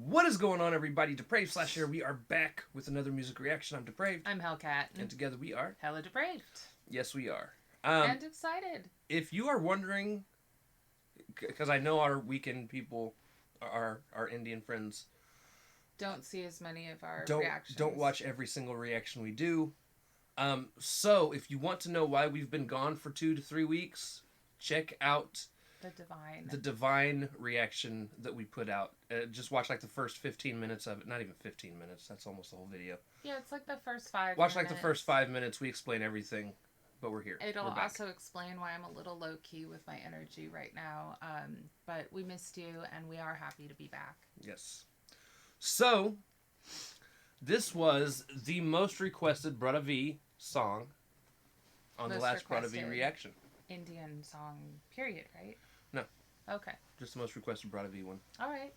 What is going on, everybody? Depraved / here. We are back with another music reaction. I'm Depraved. I'm Hellcat. And together we are HellaDepraved. Yes, we are. And excited. If you are wondering, because I know our weekend people, our Indian friends, don't see as many of our reactions. Don't watch every single reaction we do. So if you want to know why we've been gone for 2 to 3 weeks, check out the divine reaction that we put out. Just watch like the first 15 minutes of it. Not even 15 minutes. That's almost the whole video. Yeah, it's like the first 5 Watch minutes. like the first 5 minutes. We explain everything, but we're here. It'll also explain why I'm a little low-key with my energy right now. But we missed you, and we are happy to be back. Yes. So, this was the most requested Brodha V song on the last Brodha V reaction. Indian song, period, right? No. Okay. Just the most requested Brodha V one. All right.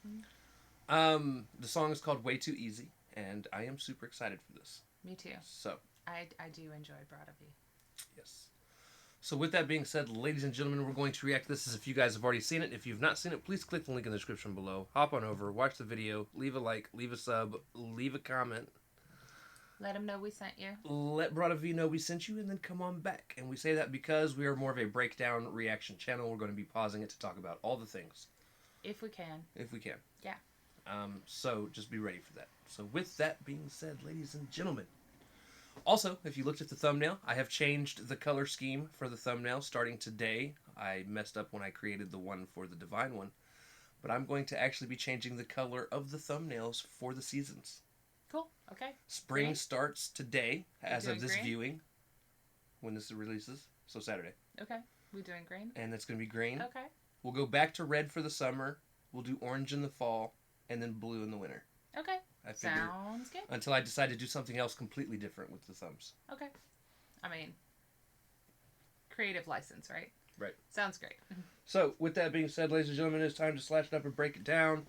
The song is called Way Too Easy, and I am super excited for this. Me too. So. I do enjoy Brodha V. Yes. So with that being said, ladies and gentlemen, we're going to react to this as if you guys have already seen it. If you've not seen it, please click the link in the description below. Hop on over, watch the video, leave a like, leave a sub, leave a comment. Let them know we sent you. Let Brodha V know we sent you, and then come on back. And we say that because we are more of a breakdown reaction channel. We're going to be pausing it to talk about all the things. If we can. If we can. Yeah. So just be ready for that. So with that being said, ladies and gentlemen. Also, if you looked at the thumbnail, I have changed the color scheme for the thumbnail starting today. I messed up when I created the one for the Divine one. But I'm going to actually be changing the color of the thumbnails for the seasons. Cool. Okay. Spring green? Starts today as of this green? viewing. When this releases. So Saturday. Okay. We doing green? And it's going to be green. Okay. We'll go back to red for the summer. We'll do orange in the fall. And then blue in the winter. Okay. I figure, sounds good. Until I decide to do something else completely different with the thumbs. Okay. I mean, creative license, right? Right. Sounds great. So, with that being said, ladies and gentlemen, it's time to slash it up and break it down.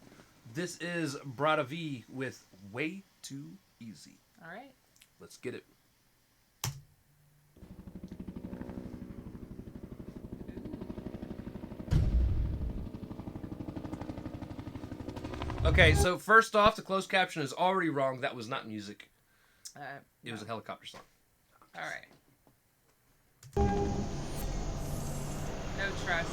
This is Brodha V with Way Too Easy. All right. Let's get it. Okay, so first off, the closed caption is already wrong. That was not music. It was a helicopter song. All right. No trust.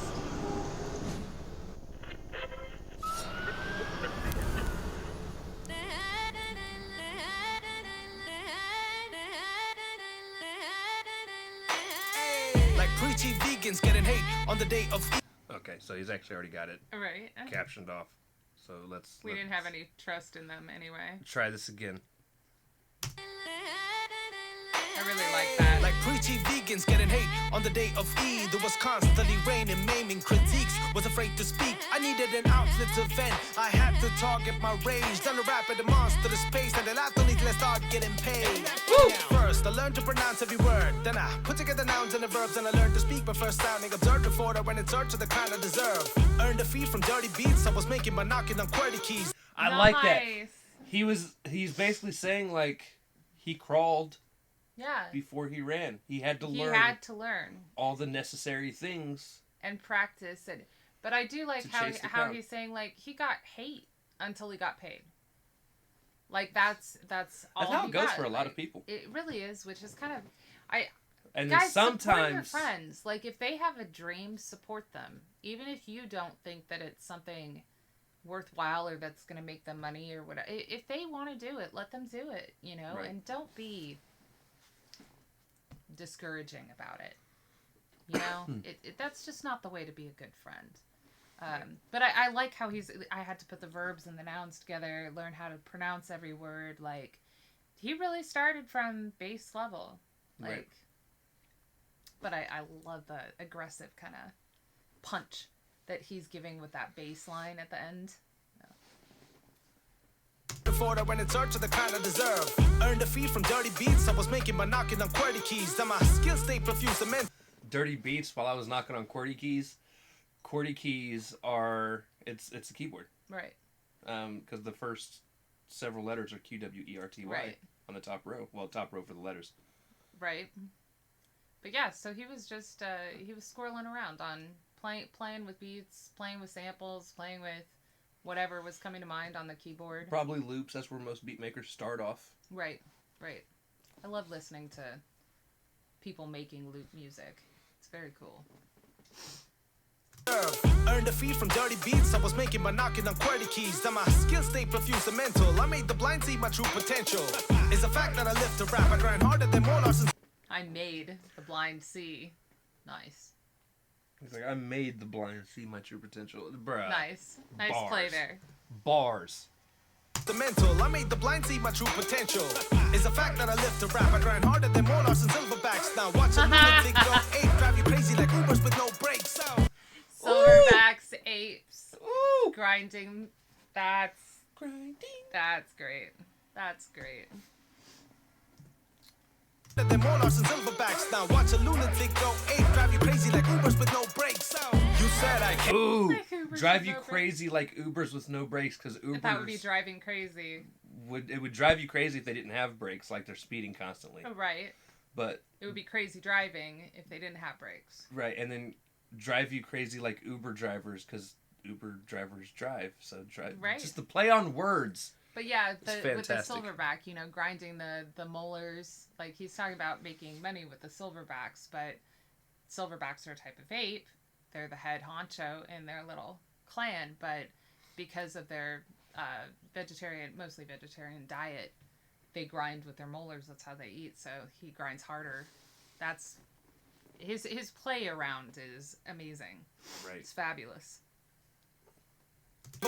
Like preachy vegans getting hate on the day of. Okay, so he's actually already got it All right. captioned off. So let's. We didn't have any trust in them anyway. Try this again. I really like that. Like preachy vegans getting hate on the day of Eid. There was constantly raining, maiming critiques. Was afraid to speak. I needed an outlet to vent. I had to target my rage. Done a rap at the monster the space. And the last only till I start getting paid. Woo! First, I learned to pronounce every word. Then I put together nouns and the verbs. And I learned to speak my first sounding. Observed before I went in search of the kind I deserve. Earned a fee from dirty beats. I was making by knocking on QWERTY keys. I like that. He's basically saying like he crawled. Yeah. Before he ran, he had to learn. He had to learn all the necessary things and practice it. But I do like how he's saying like he got hate until he got paid. Like that's all. That's how it goes for a lot of people. It really is, which is kind of And guys, sometimes support your friends. Like if they have a dream, support them, even if you don't think that it's something worthwhile or that's going to make them money or whatever. If they want to do it, let them do it. You know, right. And don't be discouraging about it. You know, that's just not the way to be a good friend. But I like how I had to put the verbs and the nouns together, learn how to pronounce every word. Like, he really started from base level. Like, right. But I love the aggressive kind of punch that he's giving with that bass line at the end. Before I went in search of the kind I deserve. Earned a fee from dirty beats. I was making by knocking on QWERTY keys. Then my skills stay profuse. Dirty beats while I was knocking on QWERTY keys. QWERTY keys are it's a keyboard. Right. Because the first several letters are QWERTY Right. on the top row. Well, top row for the letters. Right. But yeah, so he was just he was squirreling around on playing with beats, playing with samples, playing with whatever was coming to mind on the keyboard. Probably loops. That's where most beat makers start off. Right. Right. I love listening to people making loop music. It's very cool. Earned a fee from dirty beats. I was making by knocking on QWERTY keys. Then my skills stay profuse and mental. I made the blind see my true potential. It's a fact that I live to rap. I grind harder than more since I made the blind see. Nice. He's like, I made the blind see my true potential. Bruh. Nice. Nice Bars. play there. Bars. the mental. I made the blind see my true potential. It's a fact that I live to rap. I grind harder than Monarchs and Silverbacks. Now watch a lunatic go ape, drive you crazy like Ubers with no brakes. Silverbacks, apes, Ooh. grinding. That's Grinding. That's great. That's great. Than Monarchs and Silverbacks. Now watch a lunatic go ape, drive you crazy like Ubers with no brakes. You said I can't. Ooh. Like Ubers Drive with you no crazy like Ubers with no brakes, because Ubers That would be driving crazy. would drive you crazy if they didn't have brakes, like they're speeding constantly. Right. But It would be crazy driving if they didn't have brakes. right, and then drive you crazy like Uber drivers, because Uber drivers drive. So drive. Right. Just the play on words. But yeah, It's with the fantastic. silverback, you know, grinding the molars, like he's talking about making money with the silverbacks, but silverbacks are a type of ape. They're the head honcho in their little clan, but because of their mostly vegetarian diet, they grind with their molars. That's how they eat. So he grinds harder. That's his play around is amazing. Right. It's fabulous.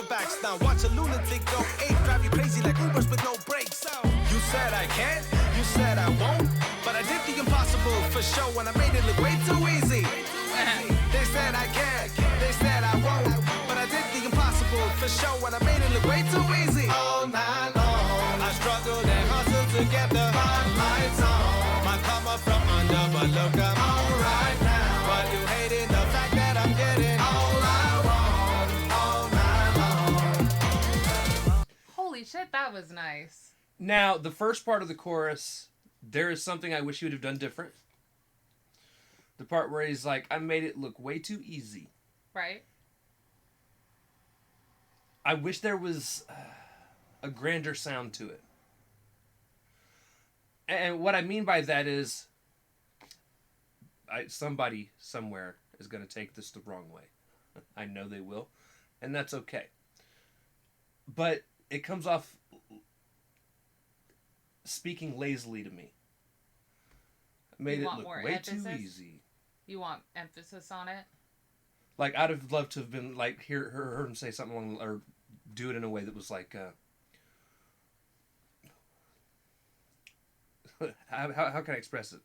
Backs now, watch a lunatic go ape, drive you crazy like Ubers with no brakes. You said I can't, you said I won't, but I did the impossible for show when I made it look way too easy. They said I can't, they said I won't, but I did the impossible for show when I made it look way too easy. All night long, I struggled and hustled to get the spotlights on. My come up from under, but look, I'm alright now. But you hating the fact that I'm getting all I want, all night long. Holy shit, that was nice. Now, the first part of the chorus, there is something I wish he would have done different. The part where he's like, I made it look way too easy. Right? I wish there was a grander sound to it. And what I mean by that is, somebody somewhere is going to take this the wrong way. I know they will, and that's okay. But it comes off speaking lazily to me. Made You it want look more way emphasis? too easy. You want emphasis on it? Like, I'd have loved to have been, like, heard him say something along, or do it in a way that was like, how can I express it?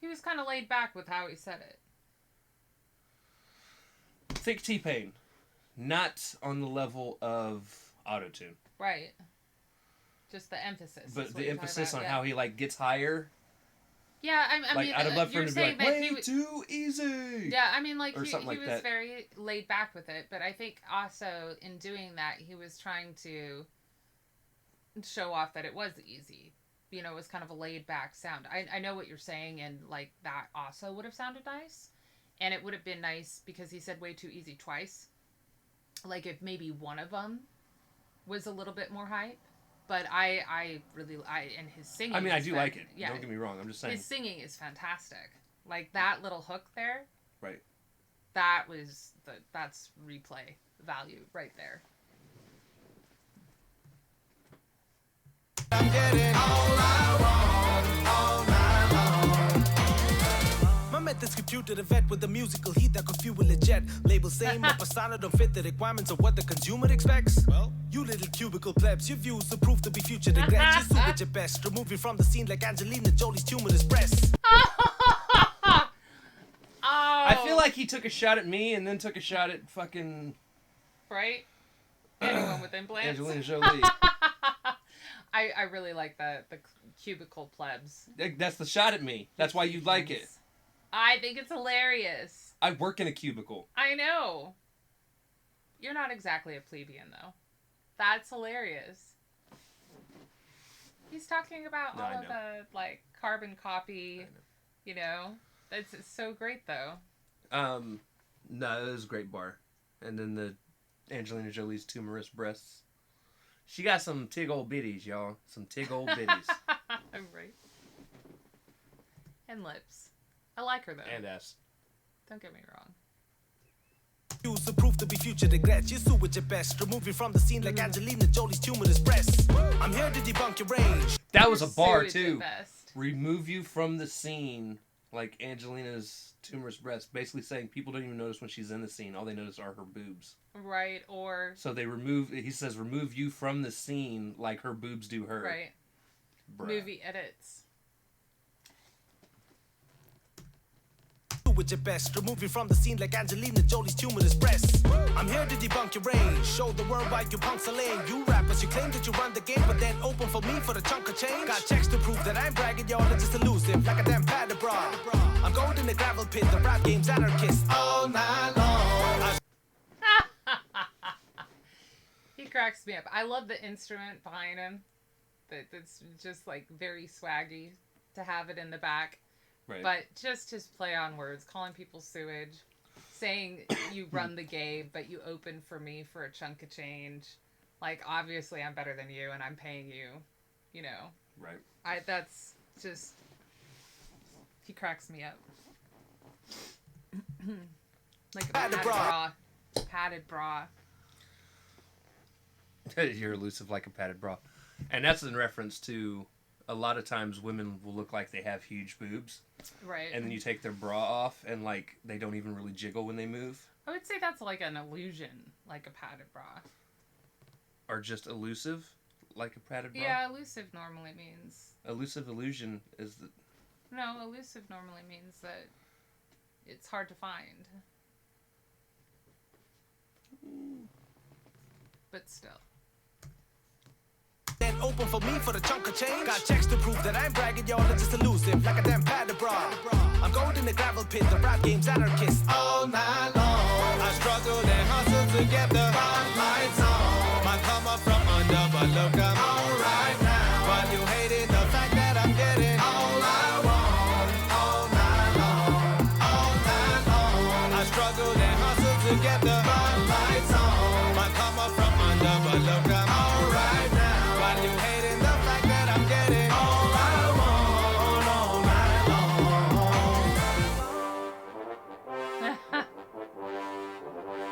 He was kind of laid back with how he said it. Think T-Pain. Not on the level of autotune. Right. Just the emphasis. is But what the you're emphasis talking on about, how he, like, gets higher. Yeah, I Like, mean, I'd have loved for you're him to be saying like, that way he too easy! Yeah, I mean, like, Or he something like was that. very laid back with it, but I think also in doing that, he was trying to show off that it was easy. You know, it was kind of a laid back sound. I know what you're saying, and, like, that also would have sounded nice. And it would have been nice because he said way too easy twice. Like, if maybe one of them was a little bit more hype. But I really, and his singing. I mean, I is do like it. Yeah, Don't get me wrong. I'm just saying. his singing is fantastic. Like, that little hook there. Right. That's replay value right there. I'm getting all I want, all night long. My method's computer the vet with the musical heat that could fuel a jet. Label same, but persona don't fit the requirements of what the consumer expects. Well, you little cubicle plebs, your views are proof to be future regrets. You sue at your best, remove you from the scene like Angelina Jolie's tumorous breasts. Oh. I feel like he took a shot at me and then took a shot at fucking Right? Anyone with implants. Angelina Jolie. I really like the cubicle plebs. That's the shot at me. That's why you like it. I think it's hilarious. I work in a cubicle. I know. You're not exactly a plebeian, though. That's hilarious. He's talking about all of the, like, carbon copy, you know. It's so great, though. No, it was a great bar. And then the Angelina Jolie's tumorous breasts. She got some tig old bitties, y'all. Some tig old bitties. Right. And lips. I like her, though. And ass. Don't get me wrong. Use the proof to be future regrets. You sue with your best. Remove you from the scene like Angelina Jolie's tumorous breasts. I'm here to debunk your rage. That was a bar, Sued too. the best. Remove you from the scene like Angelina's tumorous breasts. Basically saying people don't even notice when she's in the scene. All they notice are her boobs. Right, or... So they he says, remove you from the scene like her boobs do her. Right. Bruh. Movie edits. With your best, remove you from the scene like Angelina Jolie's tumorous breasts. I'm here to debunk your range. Show the world why you punks are lame. You rappers, you claim that you run the game, but then open for me for the chunk of change. Got checks to prove that I'm bragging, y'all are just elusive, like a damn padded bra. I'm going in the gravel pit, the rap game's anarchist all night long. He cracks me up. I love the instrument behind him. That's just like very swaggy to have it in the back. Right. But just his play on words, calling people sewage, saying you run the game, but you open for me for a chunk of change. Like, obviously I'm better than you and I'm paying you, you know. Right. That's just, he cracks me up. Like a padded bra. Padded bra. You're elusive like a padded bra. And that's in reference to a lot of times women will look like they have huge boobs. Right. And then you take their bra off and like they don't even really jiggle when they move. I would say that's like an illusion, like a padded bra. Or just elusive like a padded bra? Yeah, elusive normally means... Elusive illusion is the... No, elusive normally means that it's hard to find. But still. Then open for me for the chunk of change. Got checks to prove that I'm bragging, y'all are just elusive, like a damn padded bra. I'm going in the gravel pit, the rap game's anarchist all night long. I struggled and hustled to get the spotlights on. My come up from under, but look, I'm alright now. While you hating the fact that I'm getting all I want, all night long, all night long. I struggled and hustled to get the spotlights on. My come up from under, but look, I'm alright now. While you hating the fact that I'm getting all I want, all night long.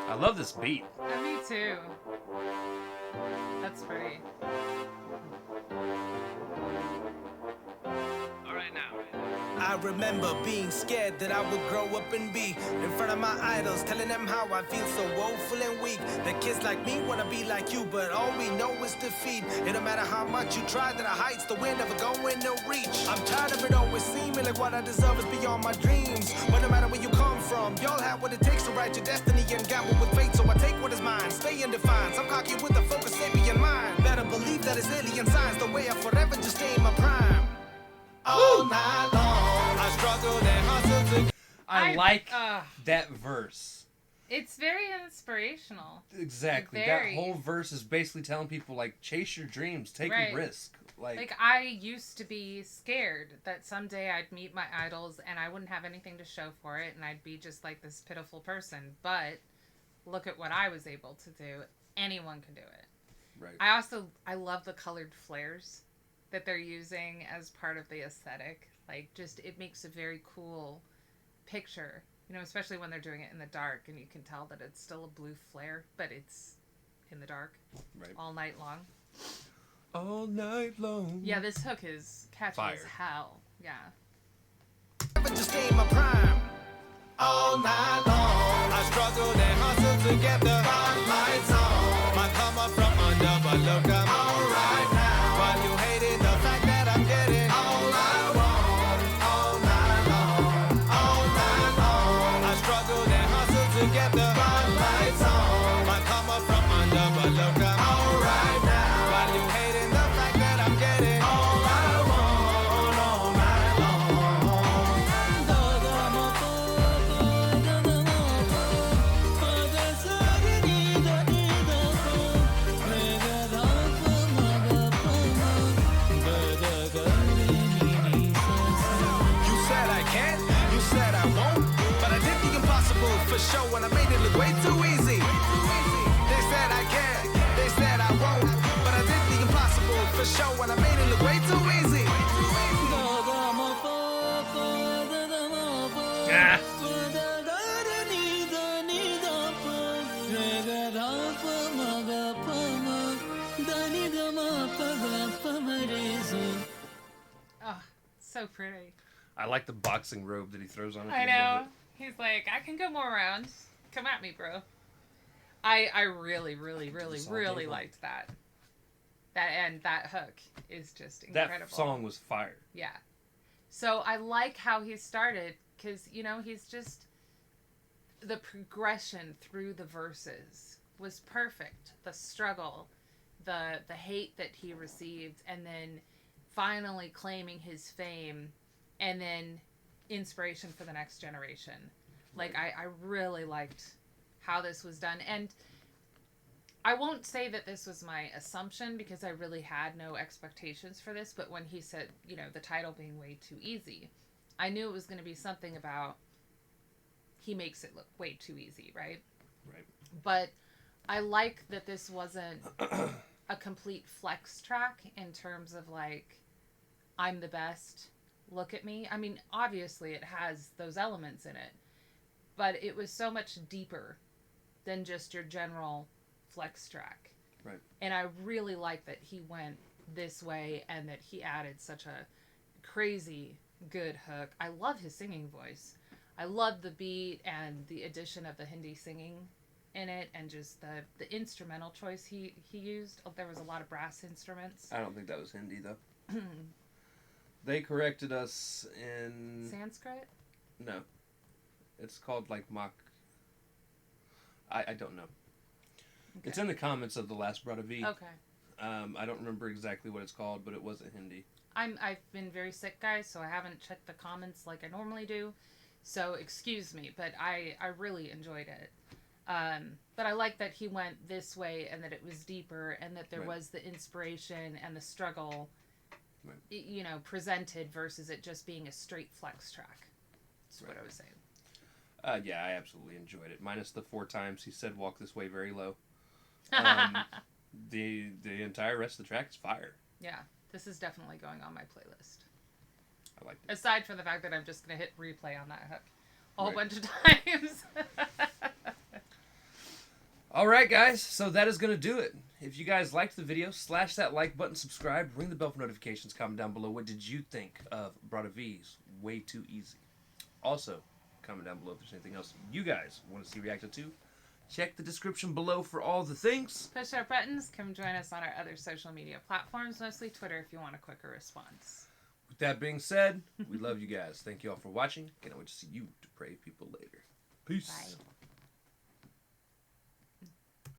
I love this beat. Me too. That's pretty. I remember being scared that I would grow up and be in front of my idols, telling them how I feel so woeful and weak. That kids like me wanna be like you, but all we know is defeat. It don't matter how much you try, that the heights the wind never going to reach. I'm tired of it always seeming like what I deserve is beyond my dreams. But no matter where you come from, y'all have what it takes to write your destiny and gamble with fate. So I take what is mine, stay in defiance. I'm cocky with a focus, sapient mind. Better believe that it's alien signs, the way I forever just stay in my prime. All night long, I struggled and hustled to... I like that verse. It's very inspirational. Exactly. Very. That whole verse is basically telling people, like, chase your dreams, take Right. a risk. Like, I used to be scared that someday I'd meet my idols and I wouldn't have anything to show for it and I'd be just like this pitiful person. But look at what I was able to do. Anyone can do it. Right. I love the colored flares that they're using as part of the aesthetic. Like, just, it makes a very cool picture, you know, especially when they're doing it in the dark and you can tell that it's still a blue flare, but it's in the dark. Right. All night long. All night long. Yeah, this hook is catchy Fire. as hell. Yeah. just stay in my prime. All night long, I struggled and hustled to get the spotlights on. My come up from under, but look, I'm alright now. While you hating the fact that I'm getting all I want, all night long, all night long. I struggled and hustled to get the spotlights on. My come up from under, but look, I'm alright now. While you hating the fact that I'm getting all I want, all night long. So pretty. I like the boxing robe that he throws on at the I end know. of it. He's like, I can go more rounds. Come at me, bro. I really, really, really, really liked that. That hook is just incredible. That song was fire. Yeah. So I like how he started because, he's just... The progression through the verses was perfect. The struggle, the hate that he received, and then finally claiming his fame, and then inspiration for the next generation. Like, I really liked how this was done. And I won't say that this was my assumption because I really had no expectations for this, but when he said, the title being Way Too Easy, I knew it was going to be something about he makes it look way too easy, right? Right. But I like that this wasn't a complete flex track in terms of like, I'm the best, look at me. I mean, obviously it has those elements in it, but it was so much deeper than just your general flex track. Right. And I really like that he went this way and that he added such a crazy good hook. I love his singing voice. I love the beat and the addition of the Hindi singing in it, and just the instrumental choice he used. There was a lot of brass instruments. I don't think that was Hindi, though. They corrected us in... Sanskrit? No. It's called, like, mock... I don't know. Okay. It's in the comments of the last Brodha V. Okay. I don't remember exactly what it's called, but it wasn't Hindi. I've been very sick, guys, so I haven't checked the comments like I normally do. So excuse me, but I really enjoyed it. But I like that he went this way and that it was deeper and that there was the inspiration and the struggle, presented versus it just being a straight flex track. That's what I was saying. Yeah, I absolutely enjoyed it. Minus the 4 times he said walk this way very low. The entire rest of the track is fire. Yeah, this is definitely going on my playlist. I liked it. Aside from the fact that I'm just going to hit replay on that hook a whole bunch of times. All right, guys. So that is going to do it. If you guys liked the video, slash that like button, subscribe, ring the bell for notifications, comment down below. What did you think of Brodha V's Way Too Easy? Also, comment down below if there's anything else you guys want to see reacted to. Check the description below for all the things. Push our buttons. Come join us on our other social media platforms, mostly Twitter if you want a quicker response. With that being said, we love you guys. Thank you all for watching. Can't wait to see you depraved people later. Peace. Bye.